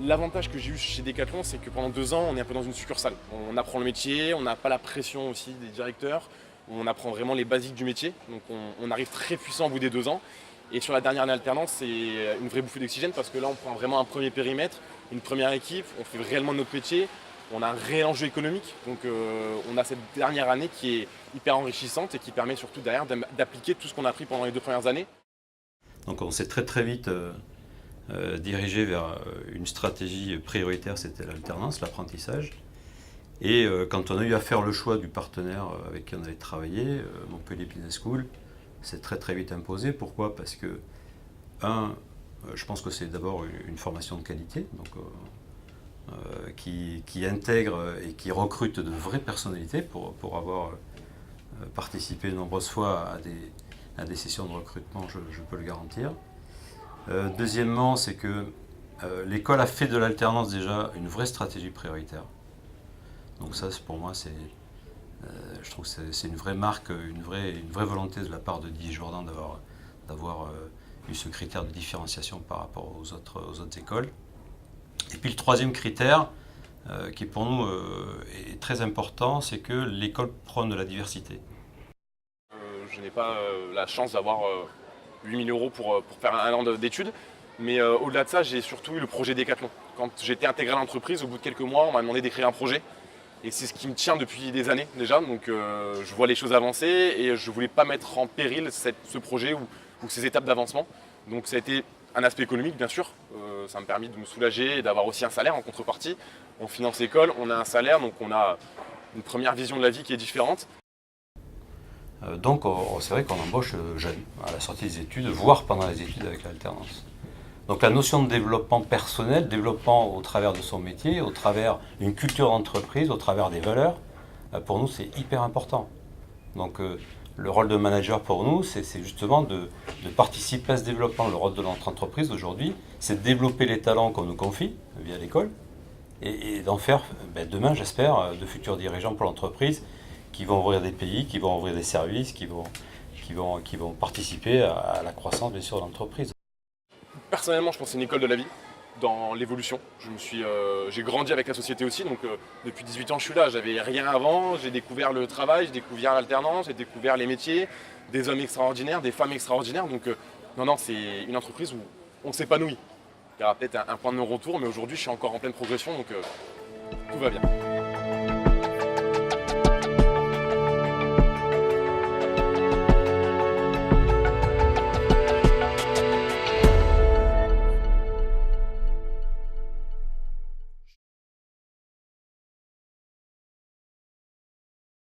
L'avantage que j'ai eu chez Decathlon, c'est que pendant 2 ans, on est un peu dans une succursale. On apprend le métier, on n'a pas la pression aussi des directeurs, on apprend vraiment les basiques du métier. Donc on arrive très puissant au bout des 2 ans. Et sur la dernière année alternance, c'est une vraie bouffée d'oxygène parce que là, on prend vraiment un premier périmètre, une première équipe, on fait réellement notre métier, on a un réel enjeu économique. Donc on a cette dernière année qui est hyper enrichissante et qui permet surtout derrière d'appliquer tout ce qu'on a appris pendant les 2 premières années. Donc on s'est très vite dirigé vers une stratégie prioritaire, c'était l'alternance, l'apprentissage. Et quand on a eu à faire le choix du partenaire avec qui on allait travailler, Montpellier Business School, c'est très vite imposé. Pourquoi? Parce que, je pense que c'est d'abord une formation de qualité, donc, qui intègre et qui recrute de vraies personnalités pour avoir participé de nombreuses fois à des sessions de recrutement, je peux le garantir. Deuxièmement, c'est que l'école a fait de l'alternance déjà une vraie stratégie prioritaire. Donc ça, pour moi, je trouve que c'est une vraie marque, une vraie volonté de la part de Didier Jourdan d'avoir eu ce critère de différenciation par rapport aux autres écoles. Et puis le troisième critère, qui pour nous est très important, c'est que l'école prône la diversité. Je n'ai pas la chance d'avoir 8 000 € pour faire un an d'études, mais au-delà de ça, j'ai surtout eu le projet Decathlon. Quand j'étais intégré à l'entreprise, au bout de quelques mois, on m'a demandé d'écrire un projet. Et c'est ce qui me tient depuis des années déjà, donc je vois les choses avancer et je ne voulais pas mettre en péril ce projet ou ces étapes d'avancement. Donc ça a été un aspect économique bien sûr, ça m'a permis de me soulager et d'avoir aussi un salaire en contrepartie. On finance l'école, on a un salaire, donc on a une première vision de la vie qui est différente. Donc c'est vrai qu'on embauche jeune, à la sortie des études, voire pendant les études avec l'alternance. Donc la notion de développement personnel, développement au travers de son métier, au travers d'une culture d'entreprise, au travers des valeurs, pour nous c'est hyper important. Donc le rôle de manager pour nous, c'est justement de participer à ce développement. Le rôle de notre entreprise aujourd'hui, c'est de développer les talents qu'on nous confie via l'école et d'en faire, demain j'espère, de futurs dirigeants pour l'entreprise qui vont ouvrir des pays, qui vont ouvrir des services, qui vont participer à la croissance bien sûr de l'entreprise. Personnellement, je pense que c'est une école de la vie, dans l'évolution. J'ai grandi avec la société aussi, donc depuis 18 ans je suis là. J'avais rien avant, j'ai découvert le travail, j'ai découvert l'alternance, j'ai découvert les métiers, des hommes extraordinaires, des femmes extraordinaires. Donc non, c'est une entreprise où on s'épanouit. Il y aura peut-être un point de non-retour, mais aujourd'hui je suis encore en pleine progression, donc tout va bien.